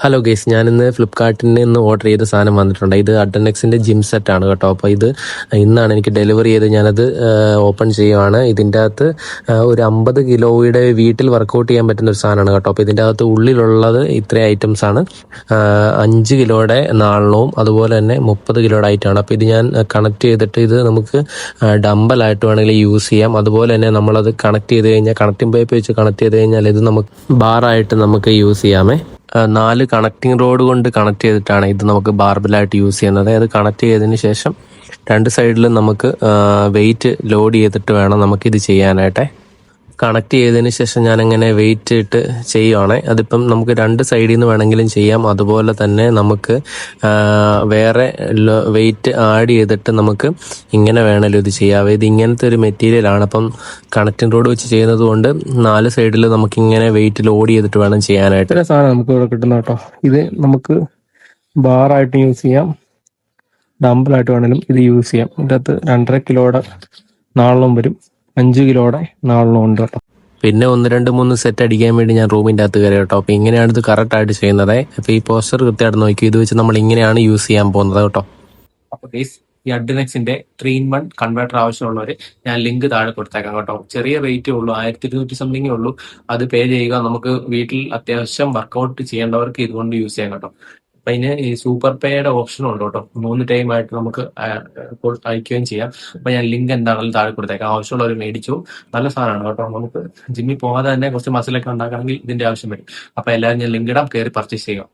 Hello guys, ഞാനിന്ന് ഫ്ലിപ്കാർട്ടിൽ നിന്ന് ഓർഡർ ചെയ്ത സാധനം വന്നിട്ടുണ്ട്. ഇത് അഡ്ഡനെക്സിൻ്റെ ജിം സെറ്റാണ് കേട്ടോ. അപ്പോൾ ഇത് ഇന്നാണ് എനിക്ക് ഡെലിവറി ചെയ്ത് ഞാനത് ഓപ്പൺ ചെയ്യുവാണ്. ഇതിൻ്റെ അകത്ത് ഒരു 50 കിലോയുടെ വീട്ടിൽ വർക്കൗട്ട് ചെയ്യാൻ പറ്റുന്ന ഒരു സാധനമാണ് കേട്ടോ. അപ്പോൾ ഇതിൻ്റെ അകത്ത് ഉള്ളിലുള്ളത് ഇത്രയും ഐറ്റംസാണ്. 5 കിലോയുടെ നാളവും അതുപോലെ തന്നെ 30 കിലോയുടെ ഐറ്റമാണ്. അപ്പോൾ ഇത് ഞാൻ കണക്ട് ചെയ്തിട്ട് ഇത് നമുക്ക് ഡമ്പലായിട്ട് വേണമെങ്കിൽ യൂസ് ചെയ്യാം. അതുപോലെ തന്നെ നമ്മളത് കണക്ട് ചെയ്ത് കഴിഞ്ഞാൽ കണക്റ്റിംഗ് പൈപ്പ് വെച്ച് കണക്ട് ചെയ്ത് കഴിഞ്ഞാൽ ഇത് നമുക്ക് ബാറായിട്ട് നമുക്ക് യൂസ് ചെയ്യാമേ. 4 കണക്റ്റിംഗ് റോഡ് കൊണ്ട് കണക്ട് ചെയ്തിട്ടാണ് ഇത് നമുക്ക് ബാർബിളായിട്ട് യൂസ് ചെയ്യുന്നത്. അത് കണക്ട് ചെയ്തതിന് ശേഷം 2 സൈഡിലും നമുക്ക് വെയിറ്റ് ലോഡ് ചെയ്തിട്ട് വേണം നമുക്കിത് ചെയ്യാനായിട്ട്. കണക്ട് ചെയ്തതിന് ശേഷം ഞാനങ്ങനെ വെയിറ്റ് ഇട്ട് ചെയ്യുവാണ്. അതിപ്പം നമുക്ക് 2 സൈഡിൽ നിന്ന് വേണമെങ്കിലും ചെയ്യാം. അതുപോലെ തന്നെ നമുക്ക് വേറെ വെയിറ്റ് ആഡ് ചെയ്തിട്ട് നമുക്ക് ഇങ്ങനെ വേണമെങ്കിലും ഇത് ചെയ്യാം. ഇത് ഇങ്ങനത്തെ ഒരു മെറ്റീരിയലാണ്. അപ്പം കണക്റ്റിംഗ് റോഡ് വെച്ച് ചെയ്യുന്നത് കൊണ്ട് 4 സൈഡിൽ നമുക്കിങ്ങനെ വെയിറ്റ് ലോഡ് ചെയ്തിട്ട് വേണം ചെയ്യാനായിട്ട്. ഇത്ര സാധനം നമുക്ക് ഇവിടെ കിട്ടുന്ന കേട്ടോ. ഇത് നമുക്ക് ബാറായിട്ട് യൂസ് ചെയ്യാം, ഡംബിളായിട്ട് വേണമെങ്കിലും ഇത് യൂസ് ചെയ്യാം. ഇതിൻ്റെ അകത്ത് 2.5 കിലോയുടെ നാളവും വരും, 5 കിലോയുടെ നാളവും ഉണ്ട് കേട്ടോ. പിന്നെ 1, 2, 3 സെറ്റ് അടിക്കാൻ വേണ്ടി ഞാൻ റൂമിൻ്റെ അകത്ത് കയറി കേട്ടോ. അപ്പോൾ ഇങ്ങനെയാണ് ഇത് കറക്റ്റായിട്ട് ചെയ്യുന്നത്. അപ്പോൾ ഈ പോസ്റ്റർ കൃത്യമായിട്ട് നോക്കി, ഇത് വെച്ച് നമ്മൾ ഇങ്ങനെയാണ് യൂസ് ചെയ്യാൻ പോകുന്നത് കേട്ടോ. അപ്പോൾ ഈ അഡ്ഡനെക്സിന്റെ 3-in-1 കൺവേർട്ടർ ആവശ്യമുള്ളവർ ഞാൻ ലിങ്ക് താഴെ കൊടുത്തേക്കാം കേട്ടോ. ചെറിയ റേറ്റേ ഉള്ളൂ, 1200 സംതിങ്ങേ ഉള്ളൂ. അത് പേ ചെയ്യുക. നമുക്ക് വീട്ടിൽ അത്യാവശ്യം വർക്കൗട്ട് ചെയ്യേണ്ടവർക്ക് ഇതുകൊണ്ട് യൂസ് ചെയ്യാം കേട്ടോ. അപ്പൊ ഇതിന് ഈ സൂപ്പർ പേയുടെ ഓപ്ഷനും ഉണ്ട് കേട്ടോ. 3 ടൈമായിട്ട് നമുക്ക് അയക്കുകയും ചെയ്യാം. അപ്പൊ ഞാൻ ലിങ്ക് എന്താണെങ്കിലും താഴെ കൊടുത്തേക്കാം. ആവശ്യമുള്ളവർ മേടിച്ചു. നല്ല സാധനമാണ് കേട്ടോ. നമുക്ക് ജിമ്മിൽ പോകാതെ തന്നെ കുറച്ച് മസിലൊക്കെ ഉണ്ടാക്കണമെങ്കിൽ ഇതിന്റെ ആവശ്യം വരും. അപ്പൊ എല്ലാവരും ഞാൻ ലിങ്ക് ഇടാം, കയറി പർച്ചേസ് ചെയ്യുക.